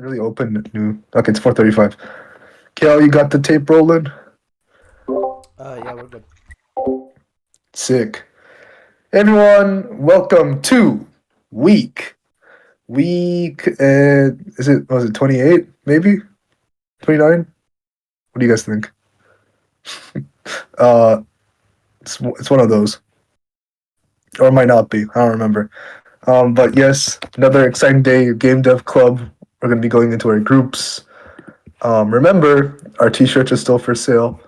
really open new. Okay, it's 4:35. Kel, you got the tape rolling? Yeah, we're good. Sick. Everyone, welcome to week. Week, is it, was it 28? Maybe? 29? What do you guys think? Uh, it's one of those. Or it might not be. I don't remember. But yes, another exciting day, Game Dev Club. We're going to be going into our groups. Remember, our t-shirts are still for sale.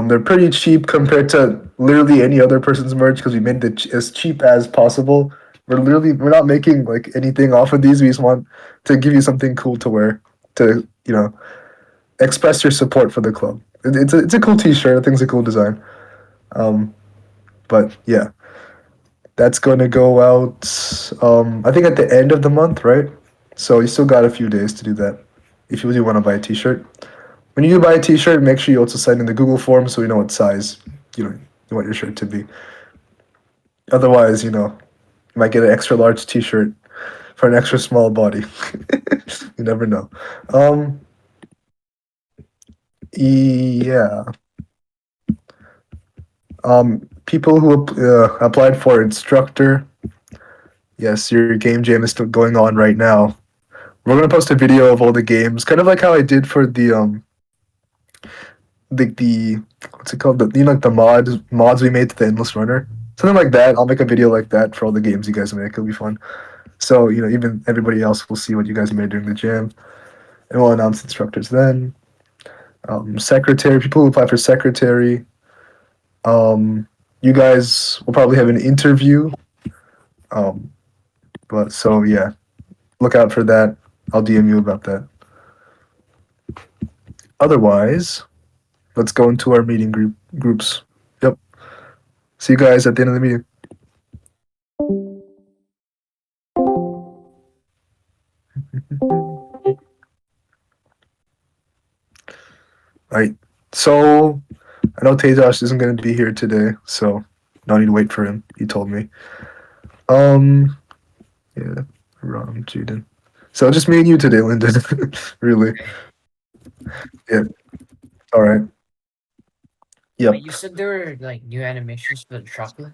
They're pretty cheap compared to literally any other person's merch because we made it as cheap as possible. We're not making like anything off of these. We just want to give you something cool to wear to express your support for the club. It's a cool t-shirt. I think it's a cool design. Um, but yeah, that's going to go out. I think at the end of the month, right? So you still got a few days to do that if you really want to buy a t-shirt. When you buy a t-shirt, make sure you also sign in the Google form so we know what size you want your shirt to be. Otherwise, you might get an extra large t-shirt for an extra small body. You never know. Um, yeah. People who applied for instructor. Yes, your game jam is still going on right now. We're gonna post a video of all the games, kind of like how I did for the what's it called? Like the mods we made to the endless runner. Something like that. I'll make a video like that for all the games you guys make. It'll be fun. So, even everybody else will see what you guys made during the jam. And we'll announce instructors then. Secretary, people who apply for secretary. You guys will probably have an interview. Um, but so yeah, look out for that. I'll DM you about that. Otherwise, let's go into our meeting groups. Yep. See you guys at the end of the meeting. All right. So I know Tejas isn't going to be here today, so no need to wait for him. He told me. Um, yeah, Ron, Jaden. So just me and you today, Lyndon. Really? Okay. Yeah. All right. Wait, Yep. you said there were like new animations for the chocolate?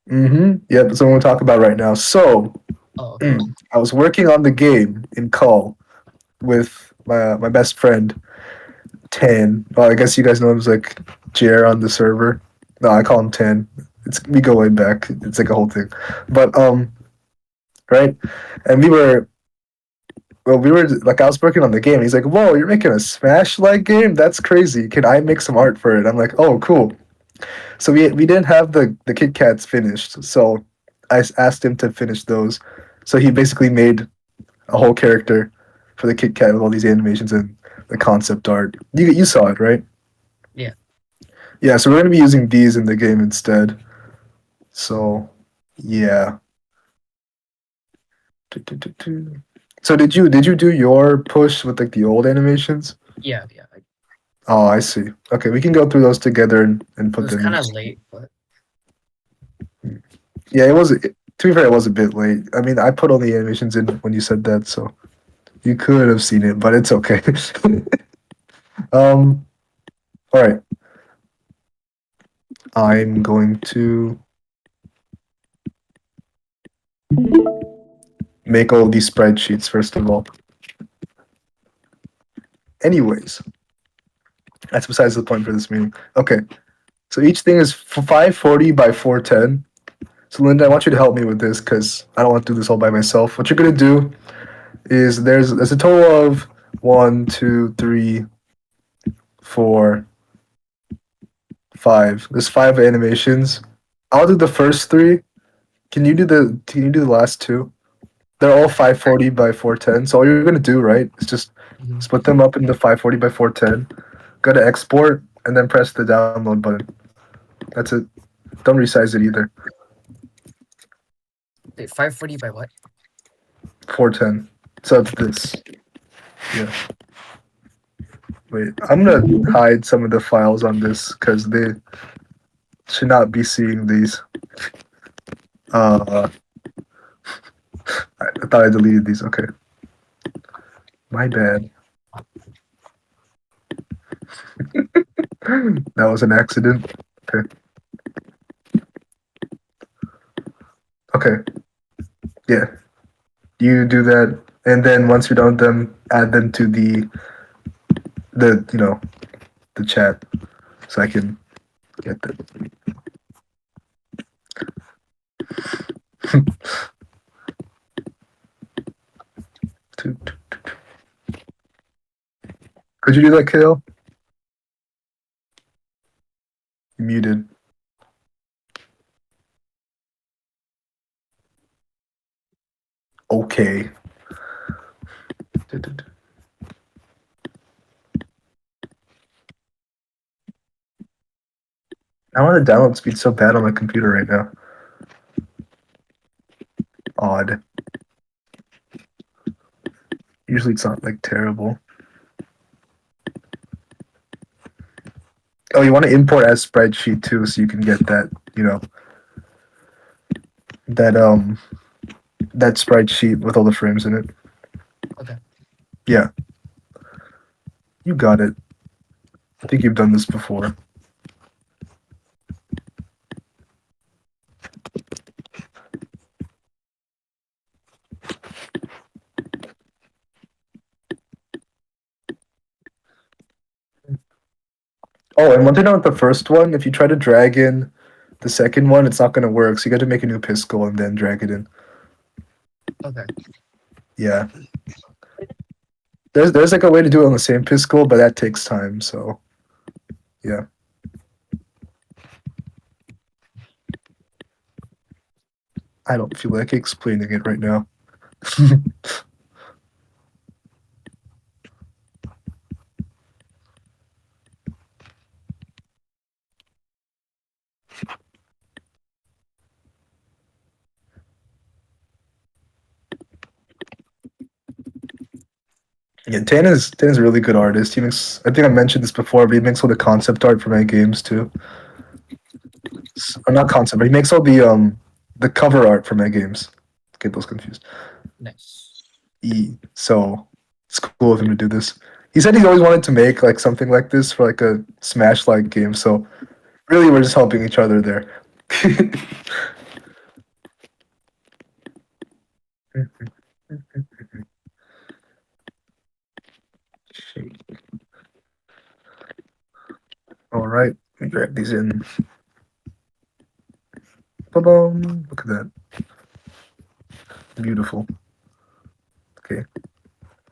Yep. So we'll talk about right now. So Oh, okay. I was working on the game in call with my best friend Tan. Well, I guess you guys know him as like Jer on the server. No, I call him Tan. We go way back. It's like a whole thing. But right, and we were like I was working on the game. He's like, "Whoa, you're making a Smash-like game? That's crazy. Can I make some art for it?" I'm like, "Oh, cool." So we didn't have the Kit Kats finished, so asked him to finish those. So he basically made a whole character for the Kit Kat with all these animations and the concept art. You saw it, right? Yeah. Yeah. So we're gonna be using these in the game instead. So yeah. So did you do your push with like the old animations? Yeah, yeah. Oh, I see. Okay, we can go through those together and It put was them kind in. of late, but Yeah, it was. To be fair, it was a bit late. I mean, I put all the animations in when you said that, so you could have seen it, but it's okay. um. All right. I'm going to make all these spreadsheets first of all. Anyways, that's besides the point for this meeting. Okay, so each thing is 540 by 410. So Linda, I want you to help me with this because I don't want to do this all by myself. What you're gonna do is there's a total of 1, 2, 3, 4, 5. There's 5 animations. I'll do the first three. Can you do the last two? They're all 540 by 410. So all you're gonna do, right, is just Mhm. split them up into 540 by 410. Go to export and then press the download button. That's it. Don't resize it either. wait, 540 by what? 410. So it's this. Yeah. Wait, I'm gonna hide some of the files on this because they should not be seeing these. I thought I deleted these. Okay. My bad. That was an accident. Okay. Okay. Yeah. You do that, and then once you're done with them, add them to the the chat, so I can get that. Could you do that, Kale? You muted. Okay. I want the download speed so bad on my computer right now. Odd. Usually it's not like terrible. Oh, you want to import as spreadsheet too, so you can get that, that that spreadsheet with all the frames in it. Okay. Yeah, you got it. I think you've done this before. Oh, and one thing about the first one, if you try to drag in the second one, it's not going to work. So you got to make a new piscal and then drag it in. Okay. Yeah. There's like a way to do it on the same piscal, but that takes time. So yeah, I don't feel like explaining it right now. Yeah, Tan is a really good artist. He makes, I think I mentioned this before, but he makes all the concept art for my games too. Or not concept, but he makes all the cover art for my games. Get those confused. Nice. So it's cool of him to do this. He said he always wanted to make like something like this for like a Smash like game. So really, we're just helping each other there. All right, let me drag these in. Ba-boom. Look at that, beautiful. Okay,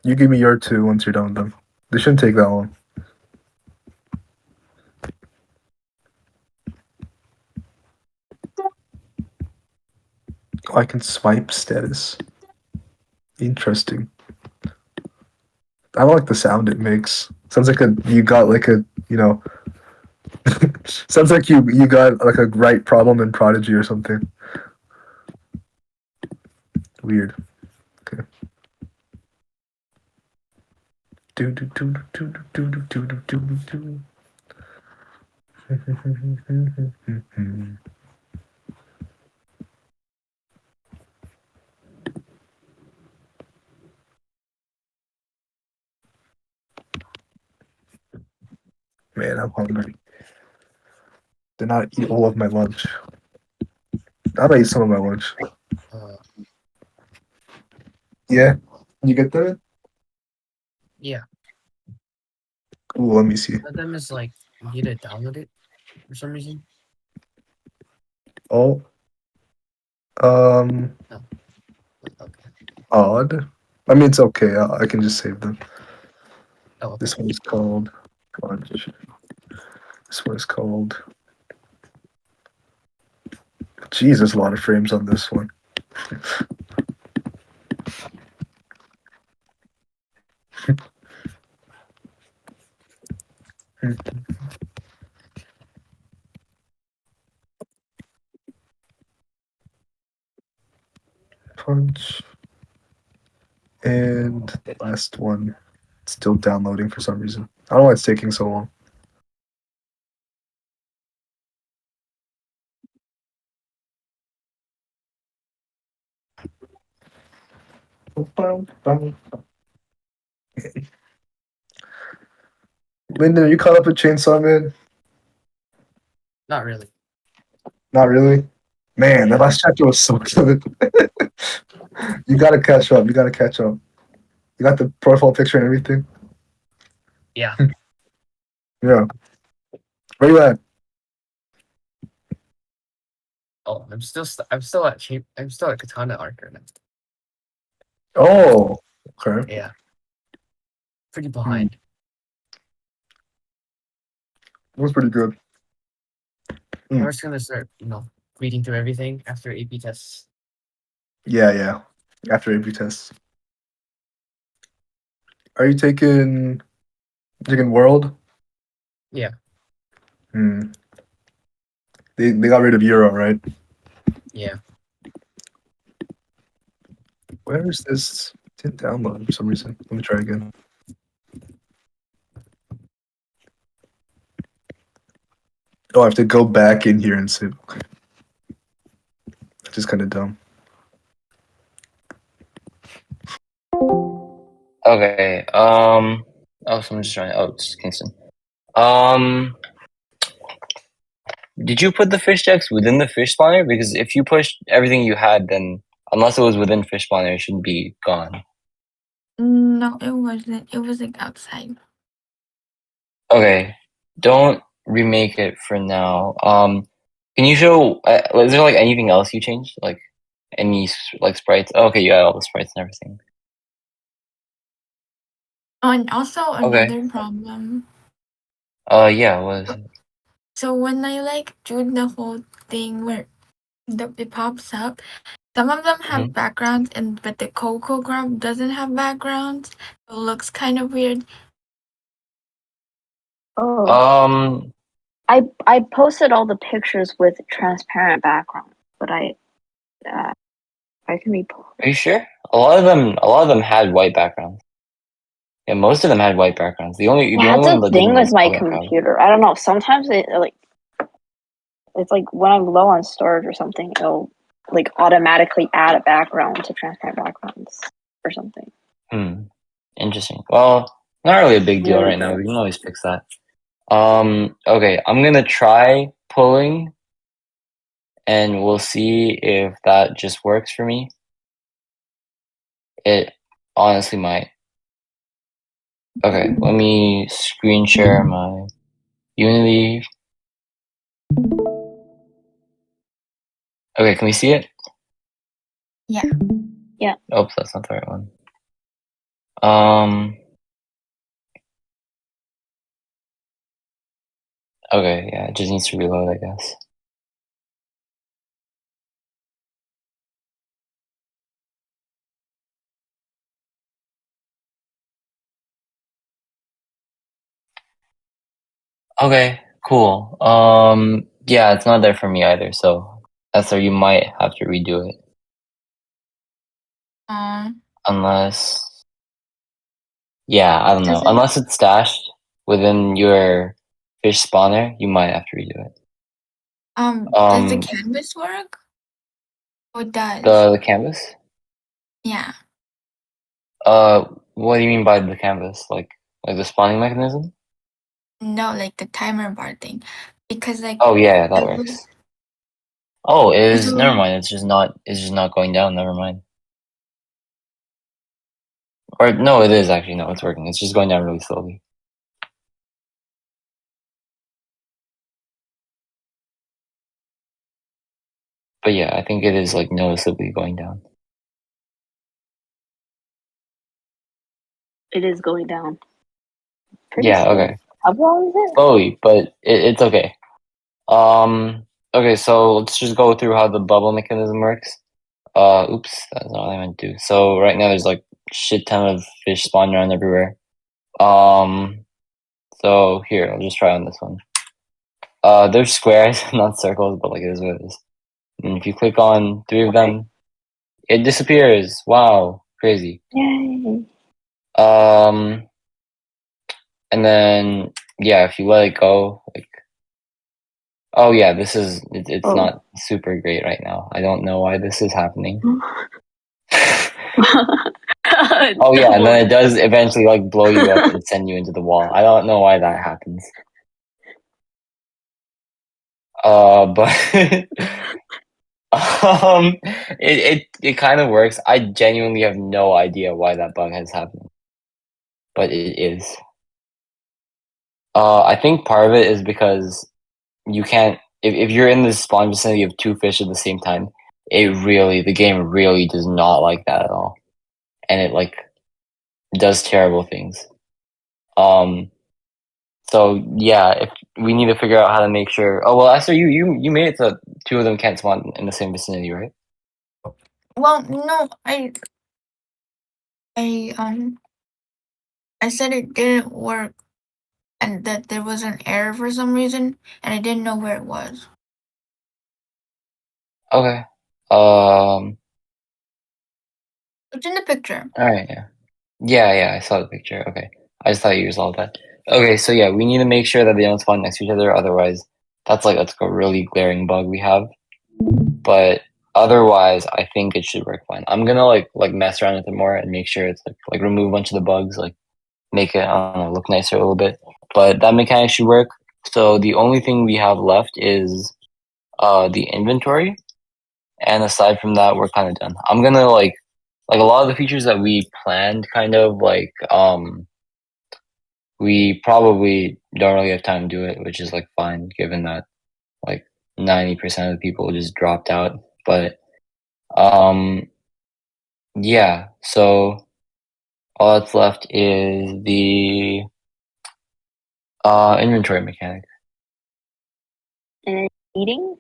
you give me your two once you're done with them. They shouldn't take that long. Oh, I can swipe status. Interesting. I don't like the sound it makes. Sounds like you got like a sounds like you got like a right problem in Prodigy or something. Weird. Okay. Do do do do do do do do do do. Man, I'm hungry. Did not eat all of my lunch. I might eat some of my lunch. Uh, Yeah, you get that? yeah. Cool. Let me see. One of them is like you need to download it for some reason. Oh, No. Okay. odd. I mean, it's okay. I can just save them. Oh, okay. This one is called lunch. This one is called. Jeez, there's a lot of frames on this one. Punch. And the last one, it's still downloading for some reason. I don't know why it's taking so long. Lyndon, are you caught up with Chainsaw Man? Not really. Not really. Man, that last chapter was so good. You gotta catch up. You gotta catch up. You got the profile picture and everything. Yeah. Yeah. Where you at? Oh, I'm still at Katana arc right now. Oh, okay. Yeah. Pretty Hmm. behind. That was pretty good. I'm just gonna start, reading through everything after AP tests. Yeah. After AP tests. Are you taking World? Yeah. Hmm. They got rid of Euro, right? Yeah. Where is this? It didn't download for some reason. Let me try again. Oh, I have to go back in here and see. Which is kind of dumb. Okay. Oh, someone just joined. Oh, it's Kingston. Did you put the fish decks within the fish spawner? Because if you pushed everything you had, then unless it was within fish spawner, it should be gone. No, it wasn't. It was like outside. Okay. Don't remake it for now. Can you show? Is there like anything else you changed? Like any like sprites? Oh, okay, you had all the sprites and everything. Oh, and also Okay. another problem. Yeah. What is it? So when I do the whole thing where it pops up, some of them have backgrounds, but the Coco Grub doesn't have backgrounds. So it looks kind of weird. Oh. I posted all the pictures with transparent background, but I can be. Are you sure? A lot of them had white backgrounds. Yeah, most of them had white backgrounds. The only That's one the that thing didn't with was my Color Crowd. computer. I don't know. Sometimes it's like when I'm low on storage or something, it'll like automatically add a background to transparent backgrounds or something. Interesting. Well, not really a big deal Really right now. good. We can always fix that. Okay, I'm gonna try pulling, and we'll see if that just works for me. It honestly might. Okay, let me screen share my Unity. Okay, can we see it? Yeah. Yeah. Oops, that's not the right one. Okay, yeah, it just needs to reload, I guess. Okay, cool. Yeah, it's not there for me either, so that's where you might have to redo it. Unless, yeah, I don't know. Doesn't Unless it's stashed within your fish spawner, you might have to redo it. does the canvas work? Or does? The canvas? Yeah. What do you mean by the canvas? Like the spawning mechanism? No, like the timer bar thing, because Oh yeah, that it works. was- Oh, it is. So- Never mind. It's just not going down. Never mind. Or no, it is actually. No, it's working. It's just going down really slowly. But yeah, I think it is like noticeably going down. It is going down. Pretty Yeah. slow. Okay. How long is it? Slowly, but it's okay. Okay, so let's just go through how the bubble mechanism works. Oops, that's not what I meant to do. So right now there's like shit ton of fish spawning around everywhere. So here, I'll just try on this one. They're squares, not circles, but like it is what it is. And if you click on three of them, it disappears. Wow, crazy. Yay. And then yeah, if you let it go, like, oh yeah, it's not super great right now. I don't know why this is happening. Oh yeah, and then it does eventually like blow you up and send you into the wall. I don't know why that happens. But it kind of works. I genuinely have no idea why that bug has happened, but it is. I think part of it is because you can't if you're in the spawn vicinity of two fish at the same time, the game really does not like that at all, and it like does terrible things. Um, so yeah, if we need to figure out how to make sure. Oh well, Esther, you made it so two of them can't spawn in the same vicinity, right? Well, no, I I said it didn't work and that there was an error for some reason and I didn't know where it was. Okay. Um. It's in the picture. All right. Yeah. Yeah. I saw the picture. Okay. I just thought you resolved that. Okay. So yeah, we need to make sure that they don't spawn next to each other. Otherwise, that's a really glaring bug we have. But otherwise, I think it should work fine. I'm gonna like mess around with it more and make sure it's like remove a bunch of the bugs, like make it I don't know, look nicer a little bit. But that mechanic should work. So the only thing we have left is the inventory, and aside from that, we're kind of done. I'm gonna like a lot of the features that we planned, kind of like we probably don't really have time to do it, which is like fine given that like 90% of the people just dropped out. But um yeah, so all that's left is the inventory mechanic. And eating?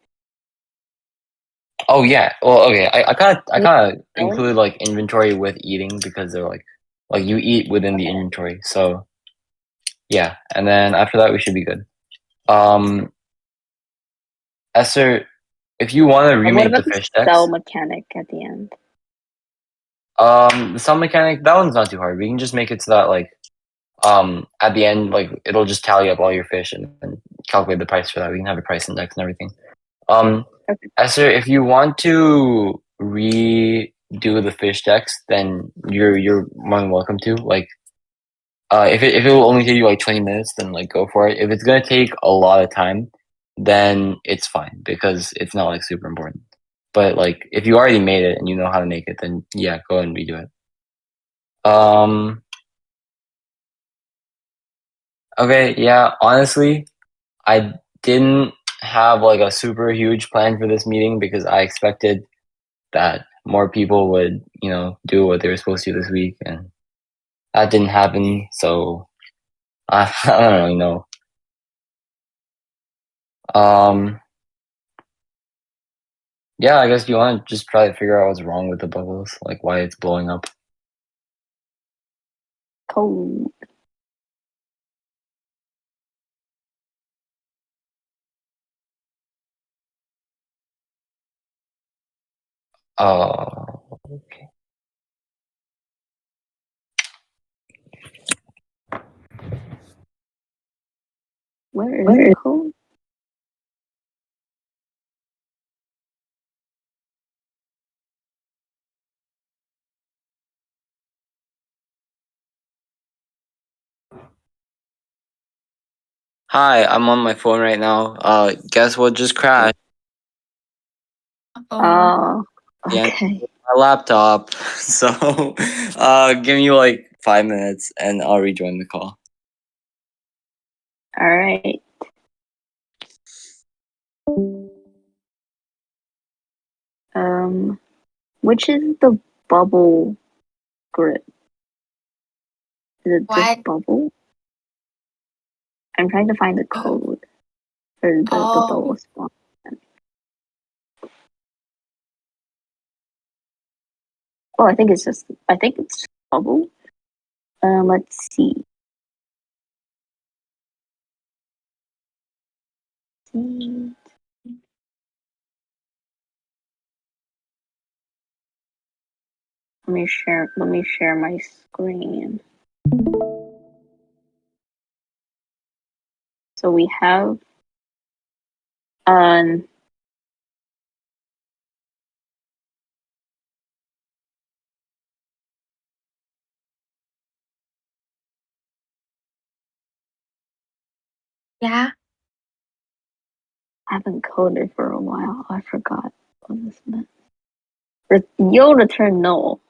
Oh yeah. Well, okay. I kind of Really? include like inventory with eating because they're like you eat within the inventory. So yeah, and then after that we should be good. Um, Esther, if you want to And what remake the about the fish decks, cell mechanic at the end? the sum mechanic that one's not too hard. We can just make it so that like at the end like it'll just tally up all your fish and calculate the price for that. We can have a price index and everything. Um, Okay. Esther, if you want to redo the fish decks, then you're more than welcome to. Like, if it will only take you like 20 minutes, then like go for it. If it's gonna take a lot of time, then it's fine because it's not like super important. But like, if you already made it and you know how to make it, then yeah, go and redo it. Um, okay, yeah, honestly, I didn't have like a super huge plan for this meeting because I expected that more people would, do what they were supposed to this week, and that didn't happen. So I don't really know. Um, yeah, I guess you want to just try to figure out what's wrong with the bubbles, like why it's blowing up. Code. Okay. Where is the code? Hi, I'm on my phone right now. Guess what just crashed? Oh, Yeah, Okay. my laptop. So, give me like 5 minutes and I'll rejoin the call. All right. Which is the bubble grip? Is it this what? bubble? I'm trying to find the code for the Oh, bubble spawn. Oh, I think it's bubble. Let's see. Hmm, Let me share my screen. So we have um Yeah. I haven't coded for a while. I forgot what this meant. Yo return null.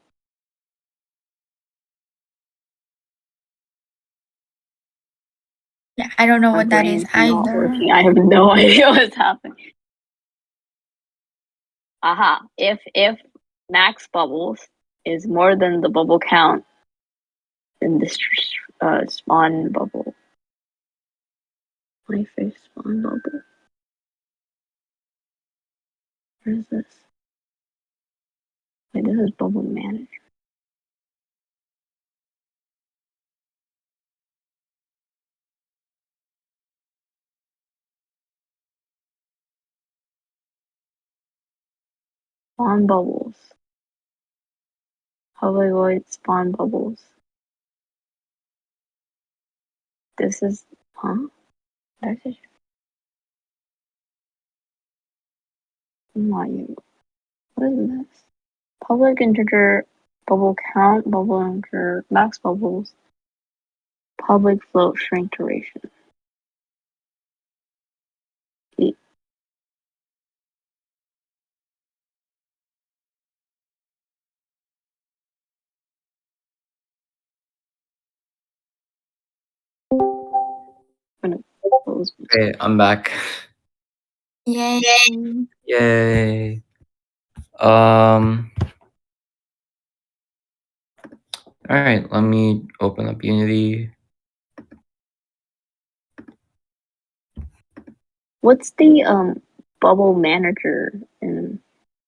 Yeah, I don't know My what that is brain's not either. working. I have no idea what's happening. Aha. If max bubbles is more than the bubble count, then this spawn bubble. My fish spawn bubble. Where is this? Wait, this is bubble manager. Spawn bubbles. How do I avoid spawn bubbles? This is, huh? That's it. Not you. What is this? Public integer bubble count, bubble integer max bubbles, public float shrink duration. E- I'm gonna close my Okay, I'm back. Yay. Yay. All right, let me open up Unity. What's the bubble manager and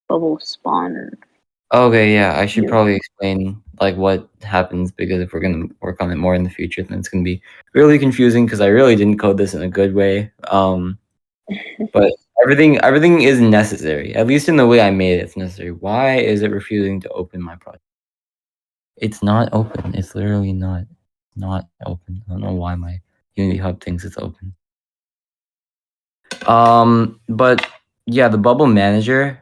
bubble spawner? Okay, yeah, I should Yeah. probably explain like what happens, because if we're gonna work on it more in the future, then it's gonna be really confusing because I really didn't code this in a good way. But everything is necessary, at least in the way I made it. It's necessary. Why is it refusing to open my project? It's not open. It's literally not open. I don't know why my Unity Hub thinks it's open. But yeah, the bubble manager.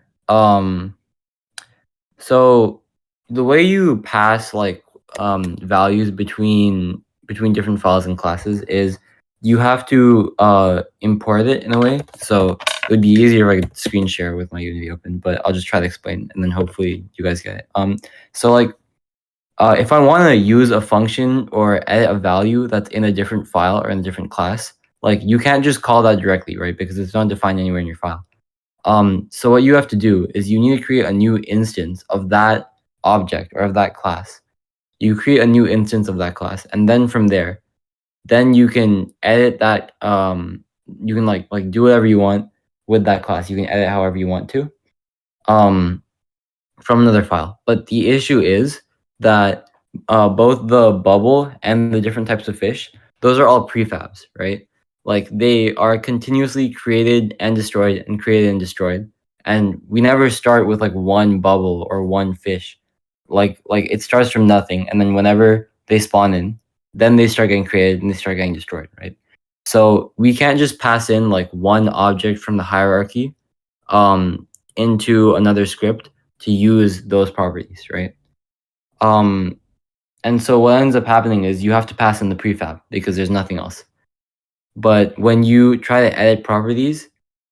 So the way you pass like values between different files and classes is you have to import it in a way. So it would be easier if I could screen share with my Unity open, but I'll just try to explain and then hopefully you guys get it. So like if I want to use a function or edit a value that's in a different file or in a different class, like you can't just call that directly, right? Because it's not defined anywhere in your file. So what you have to do is you need to create a new instance of that object or of that class. You create a new instance of that class, and then from there, then you can edit that. You can like do whatever you want with that class. You can edit however you want to. Um, from another file. But the issue is that both the bubble and the different types of fish, those are all prefabs, right? Like they are continuously created and destroyed and created and destroyed. And we never start with like one bubble or one fish. Like it starts from nothing, and then whenever they spawn in, then they start getting created and they start getting destroyed, right? So we can't just pass in like one object from the hierarchy um, into another script to use those properties, right? Um, and so what ends up happening is you have to pass in the prefab because there's nothing else. But when you try to edit properties,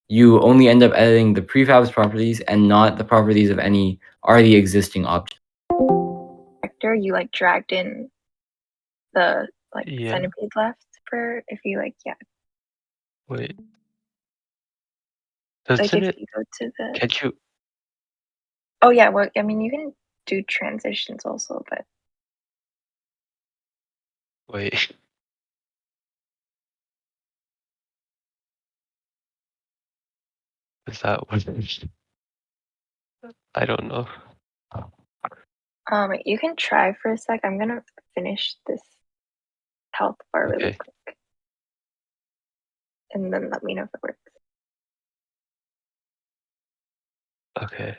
you only end up editing the prefab's properties and not the properties of any already existing object. Vector, you like dragged in the like Yeah. centipede left for if you like Wait. like Doesn't if it? you go to the Can't you? oh yeah, well I mean you can do transitions also, but Wait. Is that what? I don't know. you can try for a sec. I'm gonna finish this health bar really Okay. quick and then let me know if it works. Okay.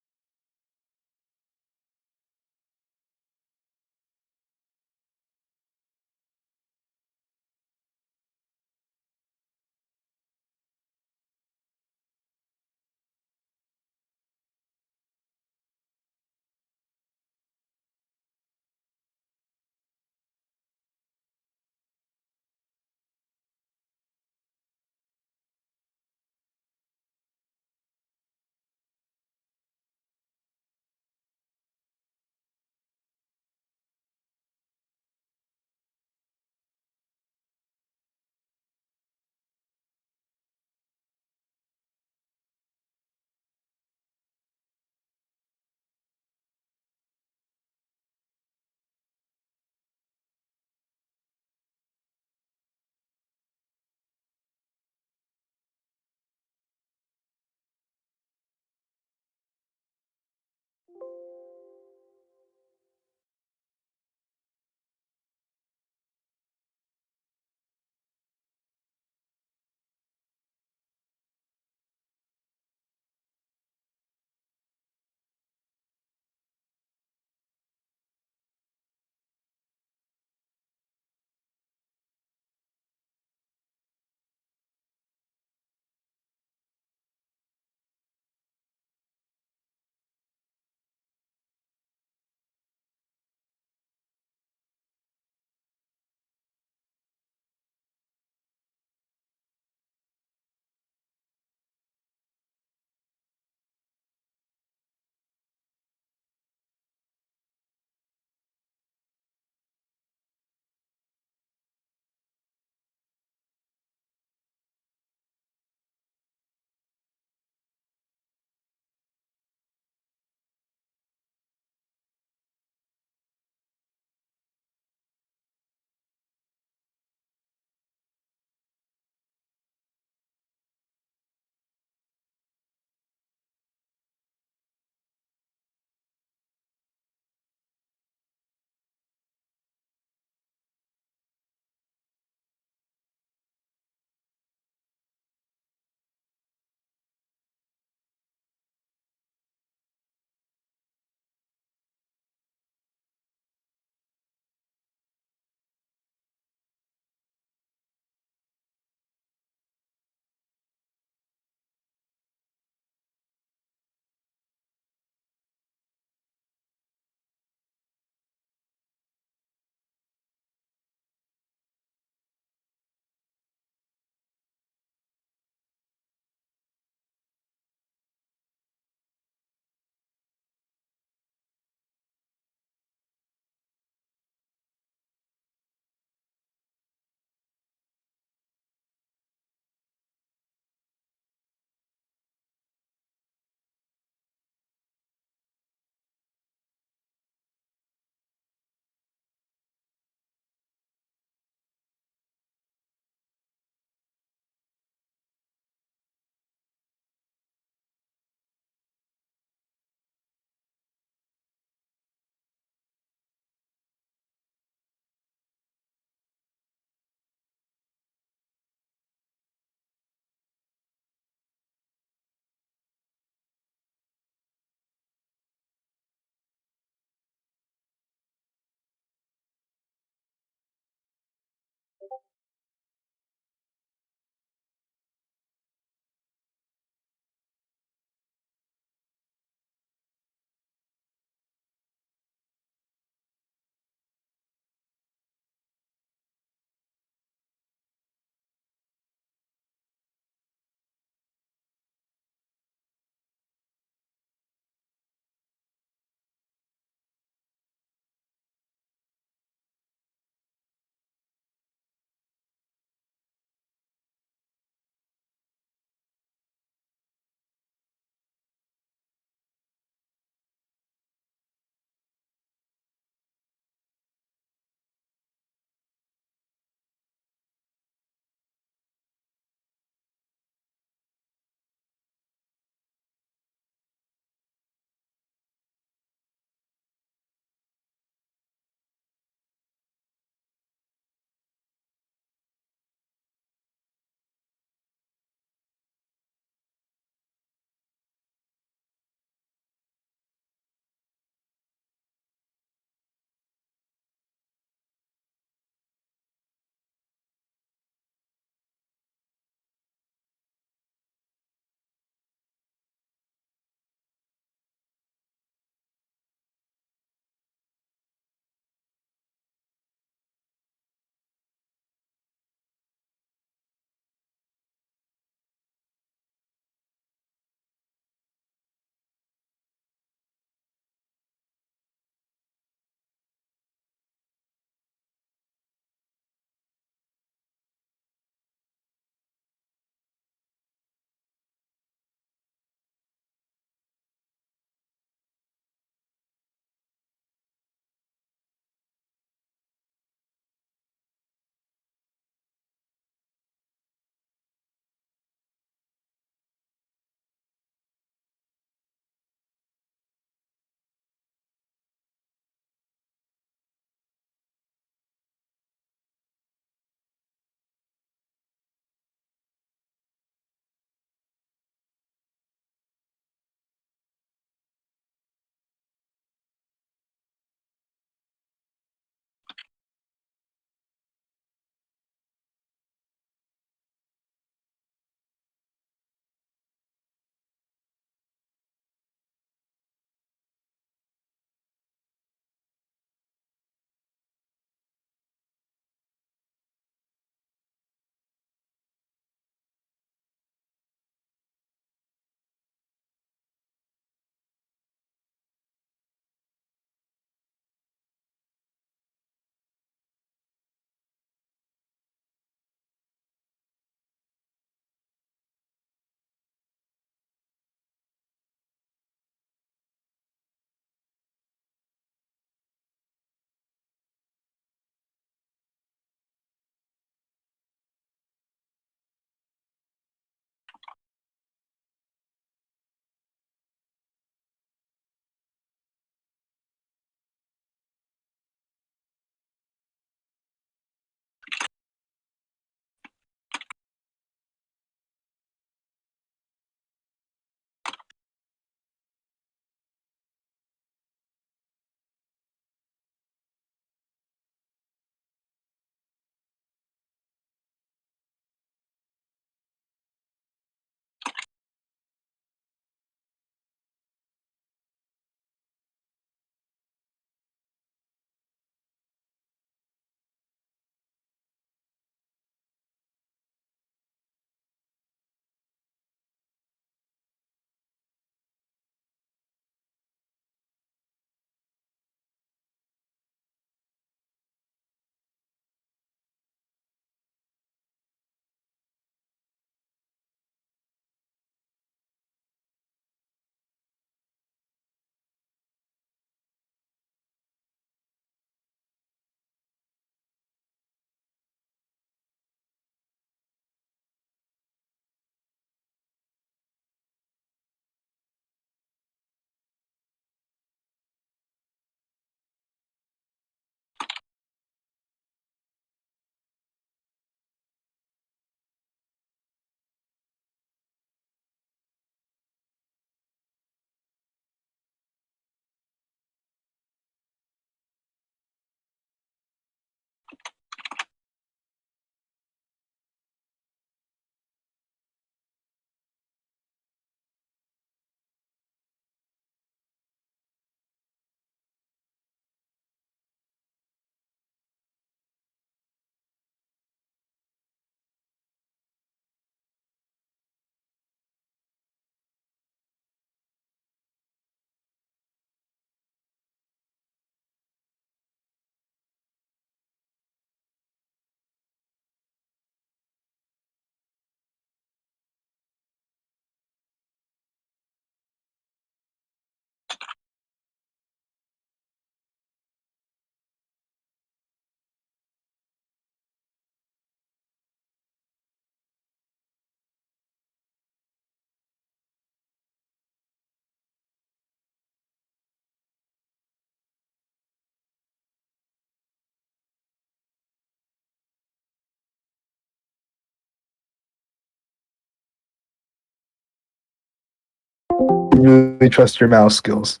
Really trust your mouse skills.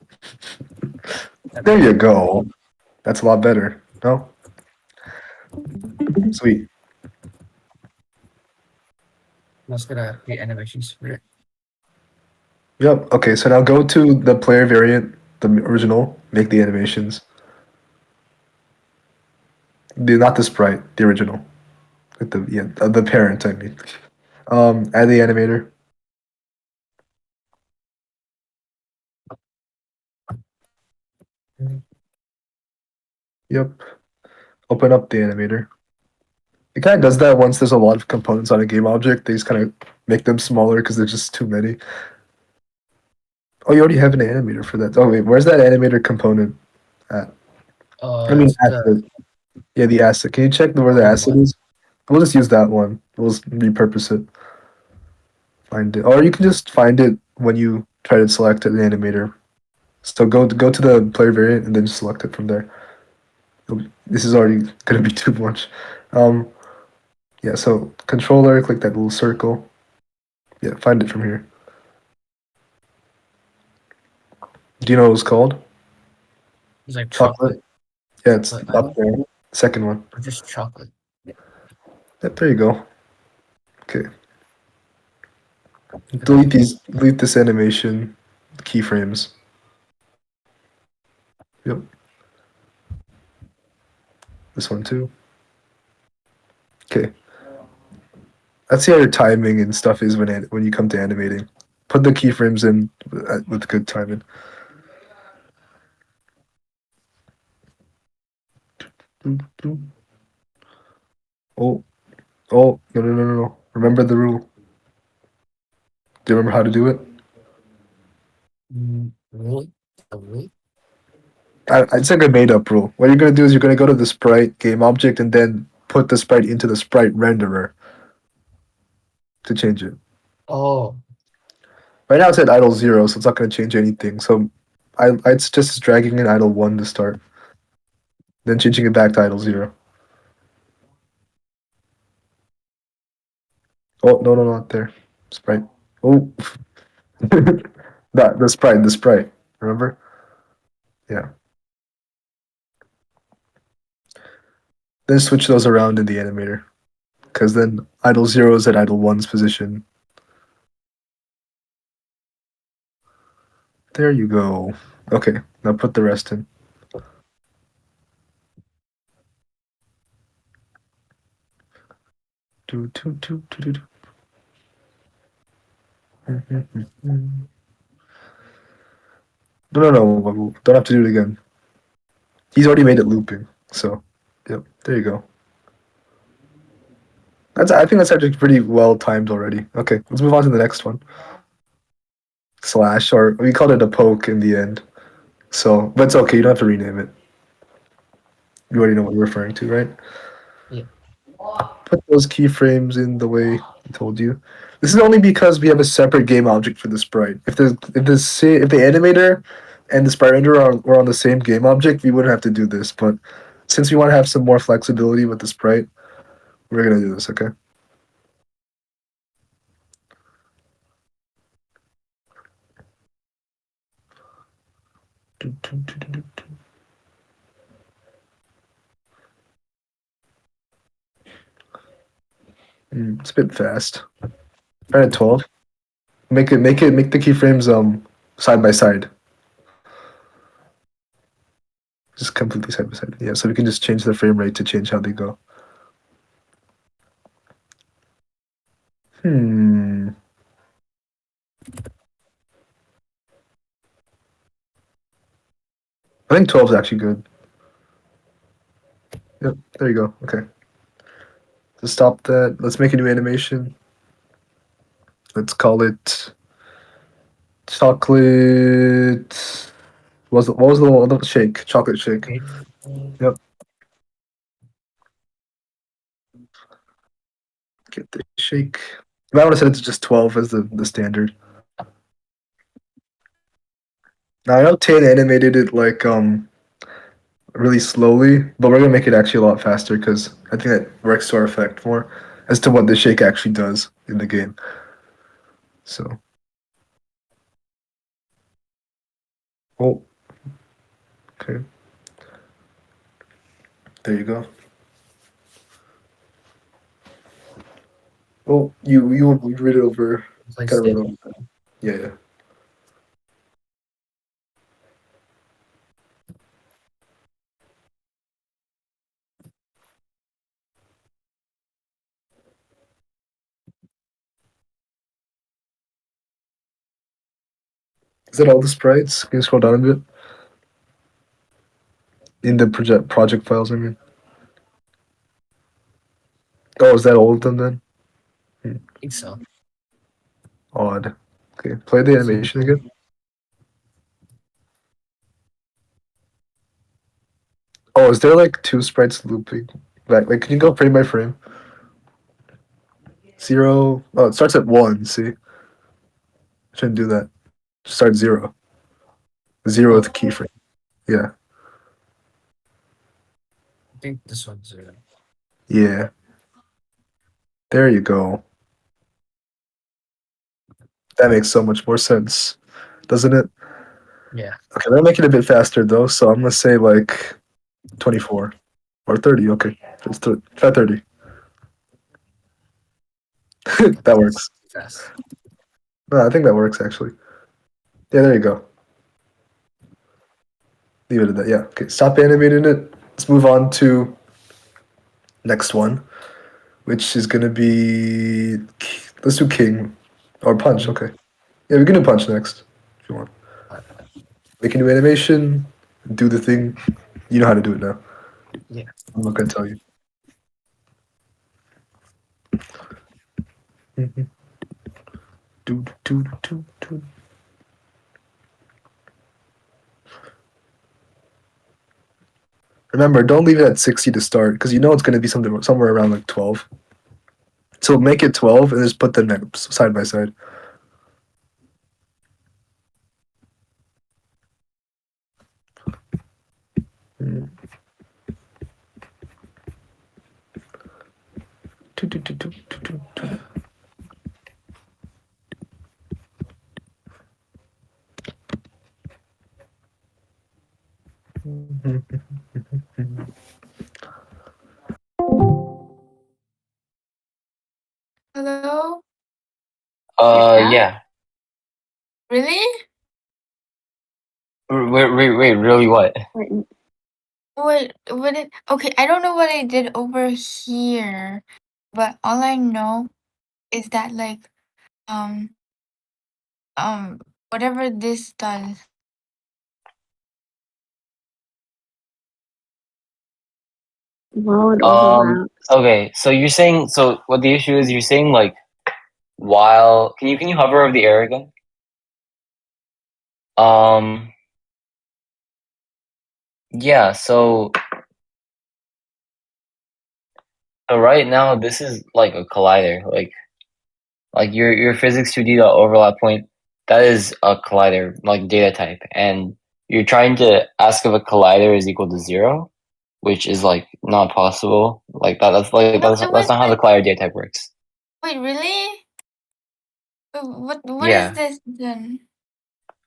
There you go. That's a lot better. No? Sweet. Let's gonna create animations for it. Yep. Okay, so now go to the player variant, the original, make the animations. Not the sprite, the original. With the parent, I mean. Add the animator. Yep. Open up the animator. It kind of does that once there's a lot of components on a game object. They just kind of make them smaller because there's just too many. Oh, you already have an animator for that. Oh wait, where's that animator component at? I mean It's asset. the Yeah, the asset. Can you check where the green asset one. is? We'll just use that one. We'll just repurpose it. Find it, or you can just find it when you try to select an animator. So go to the player variant and then just select it from there. This is already gonna be too much. Yeah. So controller, click that little circle. Yeah, find it from here. Do you know what it's called? It's like Chocolate. chocolate. Yeah, it's Chocolate up island. there. Second one. Or just chocolate. Yeah, there you go. Okay. Okay. Delete this animation keyframes. Yep. This one too. Okay. Let's see how your timing and stuff is when you come to animating. Put the keyframes in with good timing. Oh, oh, no. Remember the rule. Do you remember how to do it? Really? Oh, really? It's like a made up rule. What you're going to do is you're going to go to the sprite game object and then put the sprite into the sprite renderer to change it. Oh, Right now it's at idle 0, so it's not going to change anything. So I'd suggest dragging in idle 1 to start, then changing it back to idle 0. Oh, no, not there. Sprite. Oh. The sprite. Remember? Yeah. Then switch those around in the animator. Because then idle 0 is at idle 1's position. There you go. Okay, now put the rest in. Do. No. Don't have to do it again. He's already made it looping. So, yep, there you go. I think that's actually pretty well timed already. Okay, let's move on to the next one. Slash, or we called it a poke in the end. So, but it's okay. You don't have to rename it. You already know what you're referring to, right? yeah. Put those keyframes in the way I told you. This is only because we have a separate game object for the sprite. If the animator and the sprite renderer were on the same game object, we wouldn't have to do this. But since we want to have some more flexibility with the sprite, we're gonna do this. Okay. It's a bit fast. Try at 12. Make the keyframes side by side. Just completely side by side. Yeah, so we can just change the frame rate to change how they go. I think 12 is actually good. Yep, there you go. Okay. To stop that, let's make a new animation. Let's call it chocolate. What was the other shake? Chocolate shake. Okay. Yep. Get the shake. I might want to set it to just 12 as the standard. Now I know Tan animated it like really slowly, but we're gonna make it actually a lot faster because I think that works to our effect more as to what the shake actually does in the game. So Oh, okay. There you go. Well, you read it over. Like Kind of read state. over. Yeah, yeah. Is that all the sprites? Can you scroll down a bit? In the project files, I mean. Oh, is that all of them then? I think so. Odd. Okay, play the animation again. Oh, is there like two sprites looping? Like, can you go frame by frame? 0. Oh, it starts at 1. See, shouldn't do that. Start 0. 0 with Oh, keyframe. Yeah, I think this one's yeah. There you go. That makes so much more sense, doesn't it? yeah. Okay, they're making it a bit faster though, so I'm gonna say like 24 or 30. Okay, try 30. That works. Fast. No, I think that works actually. Yeah, there you go. Leave it at that. Yeah. Okay, stop animating it. Let's move on to next one, which is gonna be. Let's do king or punch. Okay. Yeah, we can do punch next if you want. Make a new animation. Do the thing. You know how to do it now. Yeah. I'm not gonna tell you. Do do do do. Remember, don't leave it at 60 to start because you know it's going to be something somewhere around like 12. So make it 12 and just put them side by side. Mm. Do, do, do, do, do, do, do. Hello? Yeah. Really? Wait, really what? Wait, what did okay, I don't know what I did over here, but all I know is that like um whatever this does. Well, it overlaps. Okay, so you're saying, so what the issue is, you're saying like, while, can you hover over the air again? Um, yeah, so right now this is like a collider, like your physics 2D dot overlap point, that is a collider, like data type, and you're trying to ask if a collider is equal to 0, which is like not possible. Like that's like No, that's not how the collider data type works. wait, really? What is Yeah. this then?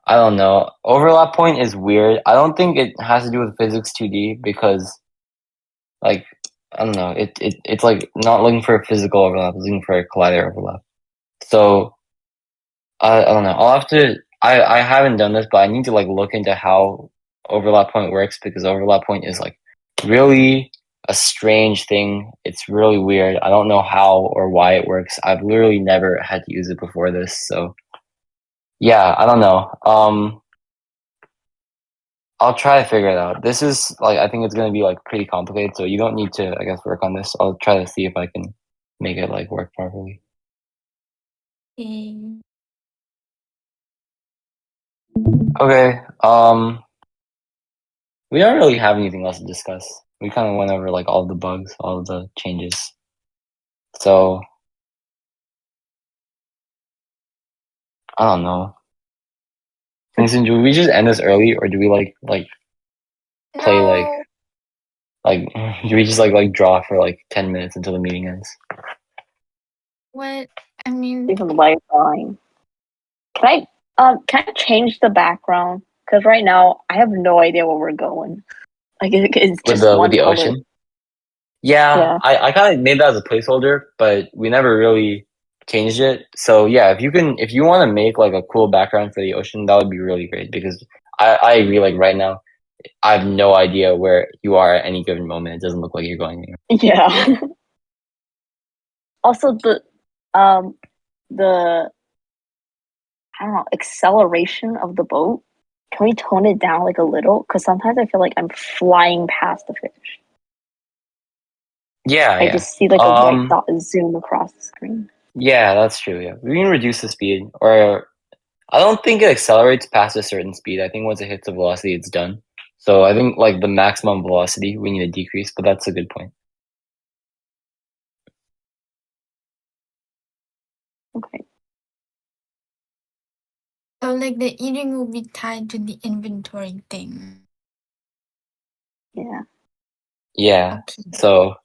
I don't know. Overlap point is weird. I don't think it has to do with physics 2D because, like, I don't know. It's like not looking for a physical overlap, it's looking for a collider overlap. So I don't know. I'll have to. I haven't done this, but I need to like look into how overlap point works because overlap point is like really a strange thing. It's really weird. I don't know how or why it works. I've literally never had to use it before this, so yeah, I don't know. I'll try to figure it out. This is like I think it's gonna be like pretty complicated, so you don't need to I guess work on this. I'll try to see if I can make it like work properly. Mm. Okay. We don't really have anything else to discuss. We kind of went over like all the bugs, all the changes. So I don't know. Vincent, do we just end this early, or do we like play No, like do we just like draw for like 10 minutes until the meeting ends? what I mean, Even light drawing. Can I change the background? Because right now, I have no idea where we're going. Like, it's with just the one color. ocean. Yeah, Yeah. I kind of made that as a placeholder, but we never really changed it. So yeah, if you want to make like a cool background for the ocean, that would be really great because I agree. Like right now, I have no idea where you are at any given moment. It doesn't look like you're going anywhere. Yeah. Also, the I don't know, acceleration of the boat. Can we tone it down like a little? Because sometimes I feel like I'm flying past the fish. Yeah, I yeah. just see like a white dot zoom across the screen. Yeah, that's true. Yeah, we can reduce the speed, or I don't think it accelerates past a certain speed. I think once it hits the velocity, it's done. So I think like the maximum velocity we need to decrease, but that's a good point. Okay. So like the eating will be tied to the inventory thing. Yeah. Yeah. Okay. So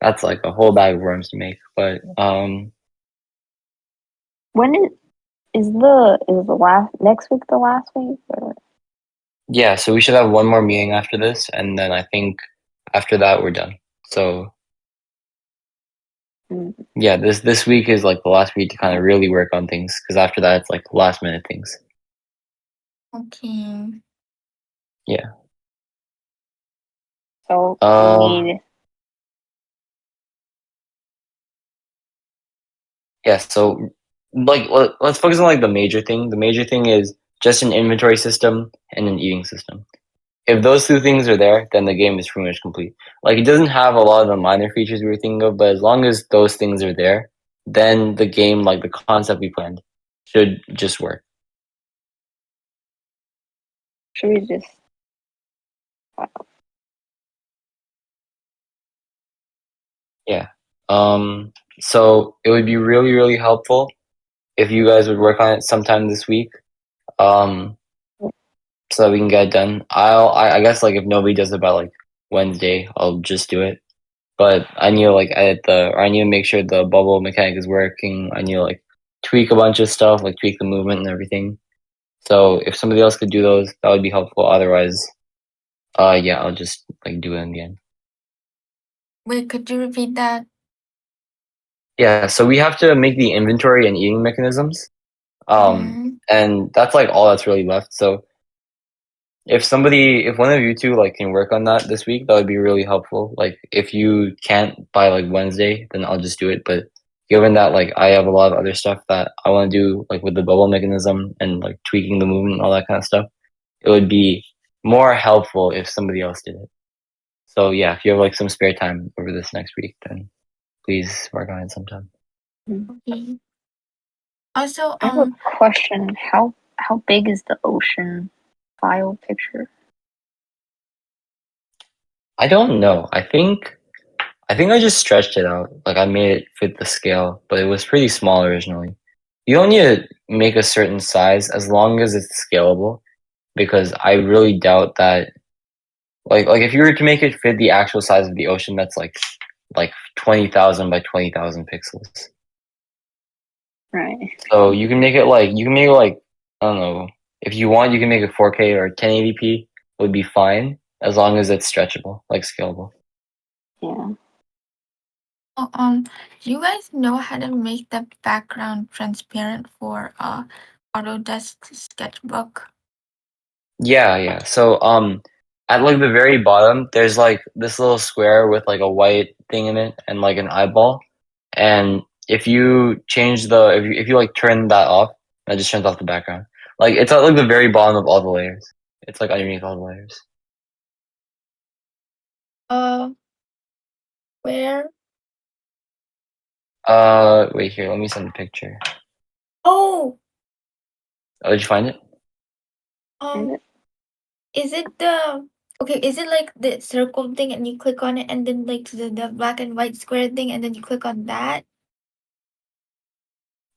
that's like a whole bag of worms to make. But When is the last next week the last week? Or? yeah, so we should have one more meeting after this, and then I think after that we're done. So yeah, this week is like the last week to kind of really work on things because after that it's like last minute things. Okay. Yeah. So we need. Yeah, so like let's focus on like the major thing. The major thing is just an inventory system and an eating system. If those two things are there, then the game is pretty much complete. Like it doesn't have a lot of the minor features we were thinking of, but as long as those things are there, then the game, like the concept we planned, should just work. Should we just? Yeah. So it would be really, really helpful if you guys would work on it sometime this week. So that we can get it done. I guess like if nobody does it by like Wednesday, I'll just do it. But I need to like edit or I need to make sure the bubble mechanic is working. I need to like tweak a bunch of stuff, like tweak the movement and everything. So if somebody else could do those, that would be helpful. Otherwise, yeah, I'll just like do it in the end. Wait, could you repeat that? Yeah, so we have to make the inventory and eating mechanisms. Mhm. And that's like all that's really left. So if one of you two like can work on that this week, that would be really helpful. Like if you can't by like Wednesday, then I'll just do it. But given that like I have a lot of other stuff that I want to do, like with the bubble mechanism and like tweaking the movement and all that kind of stuff, it would be more helpful if somebody else did it. So yeah, if you have like some spare time over this next week, then please work on it sometime. Okay. Also, I have a question. How big is the ocean file picture? I don't know. I think I just stretched it out. Like I made it fit the scale, but it was pretty small originally. You don't need to make a certain size as long as it's scalable, because I really doubt that like if you were to make it fit the actual size of the ocean, that's like 20,000 by 20,000 pixels. Right. So you can make it like I don't know. If you want, you can make it 4K or 1080p would be fine as long as it's stretchable, like scalable. Yeah. do you guys know how to make the background transparent for Autodesk Sketchbook? Yeah. So at like the very bottom, there's like this little square with like a white thing in it and like an eyeball. And if you change if you like turn that off, that just turns off the background. Like it's at like the very bottom of all the layers. It's like underneath all the layers. Where? Wait here, let me send a picture. Oh, Oh, did you find it? is it the okay? Is it like the circle thing, and you click on it, and then like the black and white square thing, and then you click on that?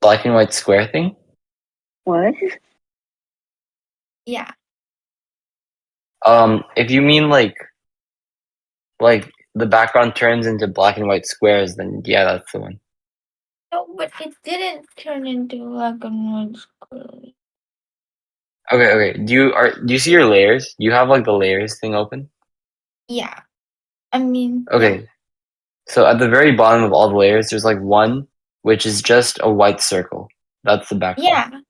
Black and white square thing? What? Yeah. If you mean like the background turns into black and white squares, then yeah, that's the one. No, but it didn't turn into black and white square. Okay. Do you see your layers? Do you have like the layers thing open? Yeah. I mean, Okay. yeah. So at the very bottom of all the layers, there's like one which is just a white circle. That's the background.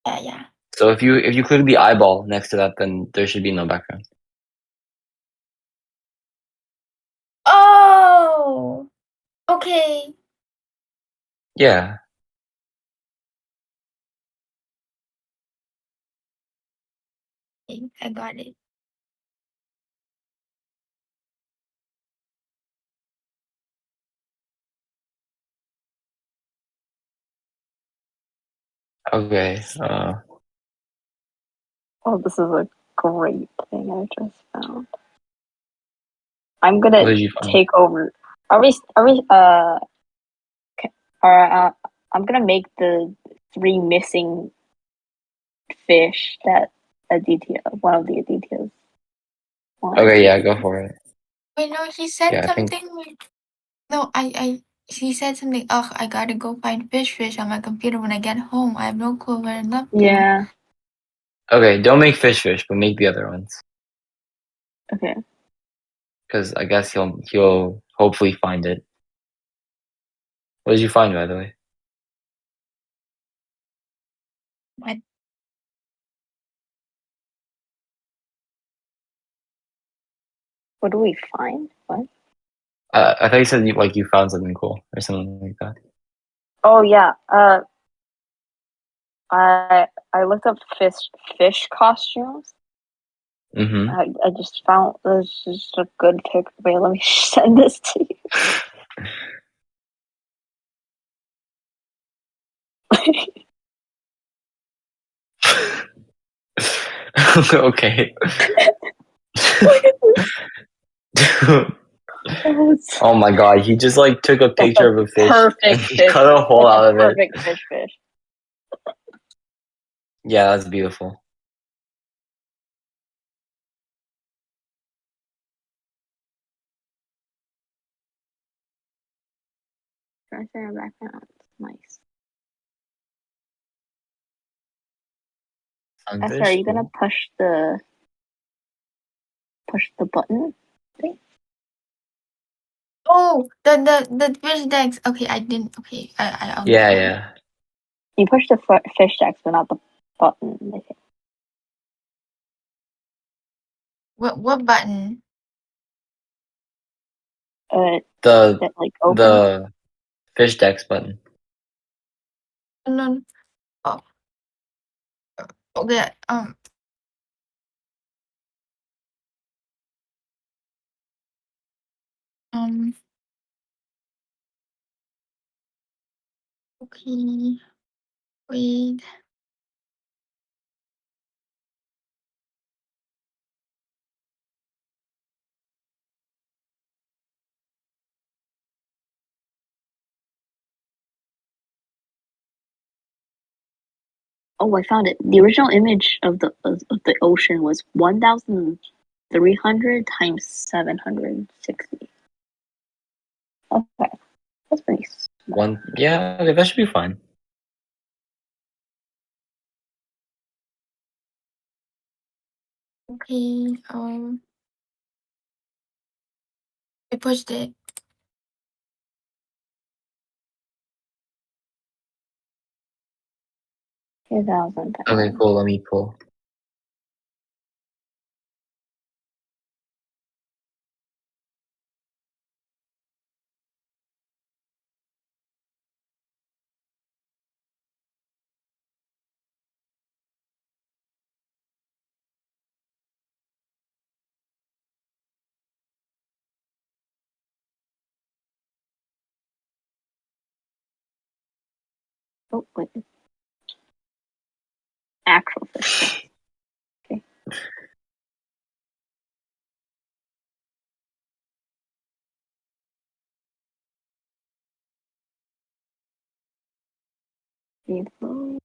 Yeah. Yeah. So if you click the eyeball next to that, then there should be no background. Oh, okay. Yeah. Okay, I got it. Okay. Oh, this is a great thing I just found. I'm What gonna did you find? take over. I'm gonna make the 3 missing fish that Aditya, one of the Adityas. wanted. Okay, yeah, go for it. Wait, no, he said Yeah, I think. something like, no, he said something, ugh, I gotta go find fish on my computer when I get home. I have no clue where I'm up to. Yeah. Okay, don't make fish, but make the other ones. Okay. Because I guess he'll hopefully find it. What did you find, by the way? What? What do we find? What? I thought you said you found something cool or something like that. Oh yeah. I looked up fish costumes. Mm-hmm. I just found this is a good picture. Wait, let me send this to you. Okay. Look at this. Oh my god, he just like took a That's a picture of a fish and perfect he fish. cut a hole That's out a of it. perfect fish. Yeah, that's beautiful. Transparent background. Nice. Esther, are Sunfish, you gonna cool. push the button thing? Oh, the fish decks. Okay, I didn't. Okay, I Yeah, understand. yeah. You push the fish text, but not the button. I think. What button? The That like open. the fish decks button. No. Oh, okay. Um. Okay. Wait. Oh, I found it. The original image of the ocean was 1,300 times 760. Okay, that's pretty small. One, yeah, okay, that should be fine. Okay. I pushed it. Okay, cool. Let me pull. Oh wait, actual fish. Okay. Beautiful.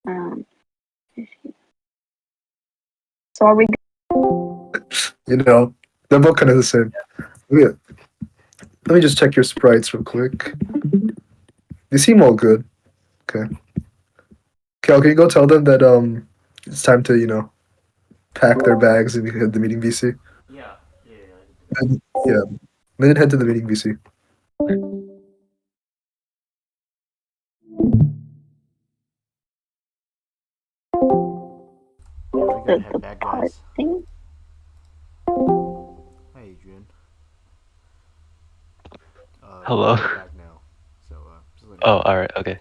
Um, so are we? You know, they're both kind of the same. Yeah. Let me just check your sprites real quick. They seem all good. Okay. Cal, can you go tell them that it's time to pack their bags and head to the meeting VC? Yeah. And, yeah. Then head to the meeting VC. Yeah, we gotta The head back, part guys. thing. Hi, Adrian. Hello. We're back now. So, just let me Oh, know. alright, okay.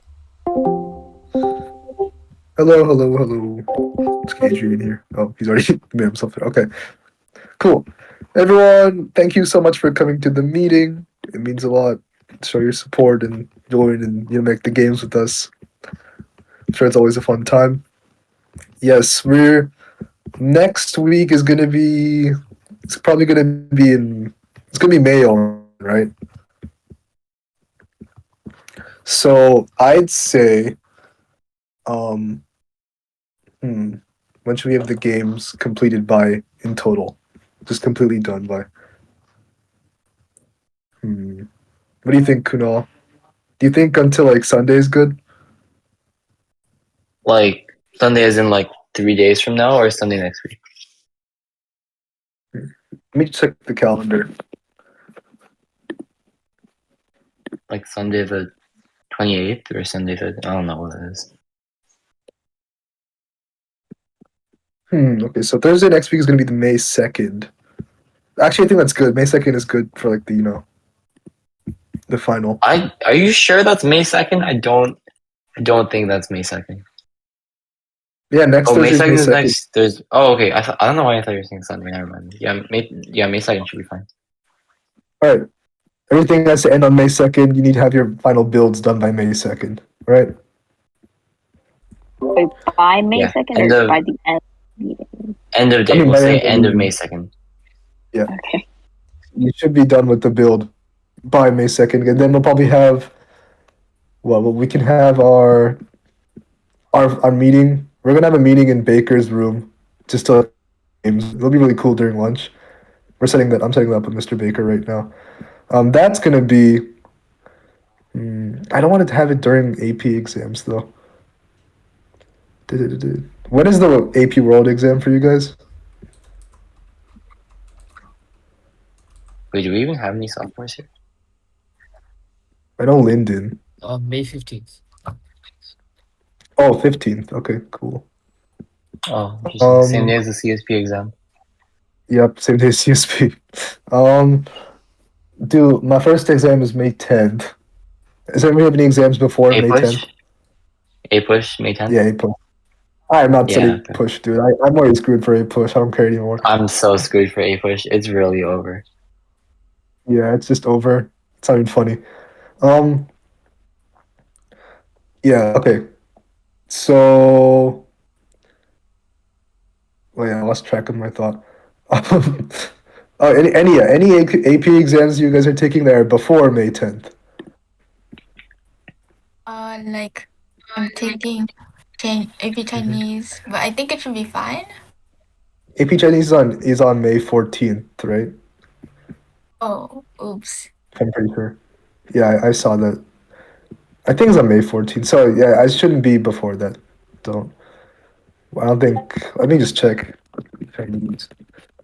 Hello. It's Adrian here. Oh, he's already made himself. Okay. Cool. Everyone, thank you so much for coming to the meeting. It means a lot. Show your support and join and make the games with us. I'm sure it's always a fun time. Yes, we're next week is gonna be. It's probably gonna be in. It's gonna be May, right? So I'd say, um, when should we have the games completed by in total? Just completely done by. What do you think, Kunal? Do you think until like Sunday is good? Like Sunday is in like 3 days from now, or Sunday next week? Let me check the calendar. Like Sunday the 28th or Sunday the I don't know what it is. Okay, so Thursday next week is gonna be the May 2nd. Actually, I think that's good. May 2nd is good for like the final. Are you sure that's May 2nd? I don't think that's May 2nd. Yeah, next Oh, May Thursday is May 2nd is 2nd. next. There's. Oh, okay. I don't know why I thought you were saying Sunday. Never mind. May 2nd should be fine. All right. Everything has to end on May 2nd. You need to have your final builds done by May 2nd, right? Wait, by May Yeah. 2nd or by the end of the meeting? End of day. I mean, We'll by the say end of the end of May meeting. 2nd. Okay. You should be done with the build by May 2nd, and then we'll probably have. Well, we can have our meeting. We're gonna have a meeting in Baker's room, just to games. It'll be really cool during lunch. I'm setting that up with Mr. Baker right now. That's gonna be. I don't want to have it during AP exams though. When is the AP World exam for you guys? Wait, do we even have any sophomores here? I know Linden. May 15th. Oh, 15th. Okay, cool. Oh, interesting. Same day Um, as the CSP exam. yep, same day as CSP. Um, dude, my first exam is May 10th. Does anybody have any exams before A May push. 10th? A push. May 10th. Yeah, A push. I'm not Yeah. studying Okay. push, dude. I'm already screwed for A push. I don't care anymore. I'm so screwed for A push. It's really over. Yeah, it's just over. It's not even funny. Um, yeah, okay. So, wait, I lost track of my thought. Oh, any AP exams you guys are taking there before May 10th? Like I'm taking AP Chinese, but I think it should be fine. AP Chinese is on May 14th, right? Oh, oops. I'm pretty sure. Yeah, I saw that. I think it's on May 14th. So yeah, I shouldn't be before that. Don't. I don't think. Let me just check. Chinese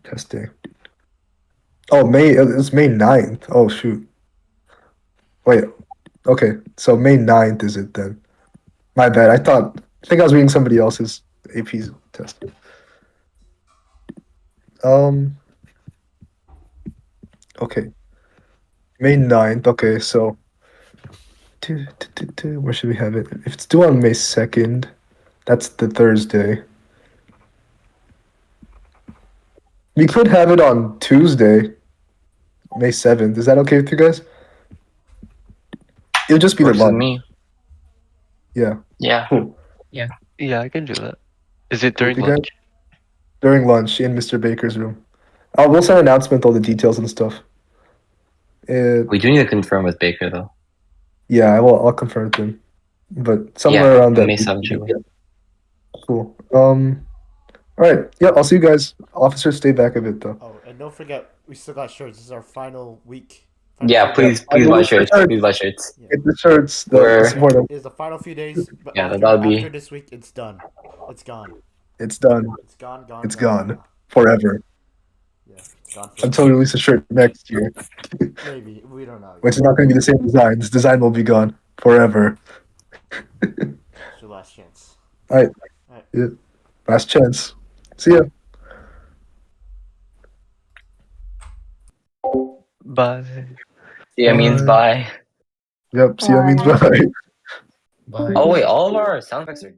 test day. Oh, it's May 9th. Oh shoot. Wait. Okay. So May 9th is it then? My bad. I think I was reading somebody else's AP's test. Um. Okay. May 9th. Okay. So. Where should we have it? If it's due on May 2nd, that's the Thursday. We could have it on Tuesday, May 7th. Is that okay with you guys? It'll just be the Works with lunch. me. Yeah. Yeah. Cool. Yeah, I can do that. Is it Cool during with you guys? lunch? During lunch in Mr. Baker's room. We'll send an announcement, all the details and stuff. We do need to confirm with Baker though. Yeah, I'll confirm with them. But somewhere Yeah. around that. May 7th should be. Cool. All right. Yeah, I'll see you guys. Officers, stay back a bit though. Oh, and don't forget, we still got shirts. This is our final week Yeah, please buy shirts. Please buy shirts. Yeah. Get the shirts. The We're- support them. Is the final few days, but Yeah, after, that'll be- after this week, it's done. It's gone. It's done. It's gone. It's gone forever Yeah, it's gone forever. until we release a shirt next year, Maybe we don't know. which is not going to be the same design. This design will be gone forever. It's your last chance. Alright. Yeah. Last chance. See ya. Bye. Yeah, means bye. Yep. See ya means Bye. bye. Bye. Oh wait, all of our sound effects are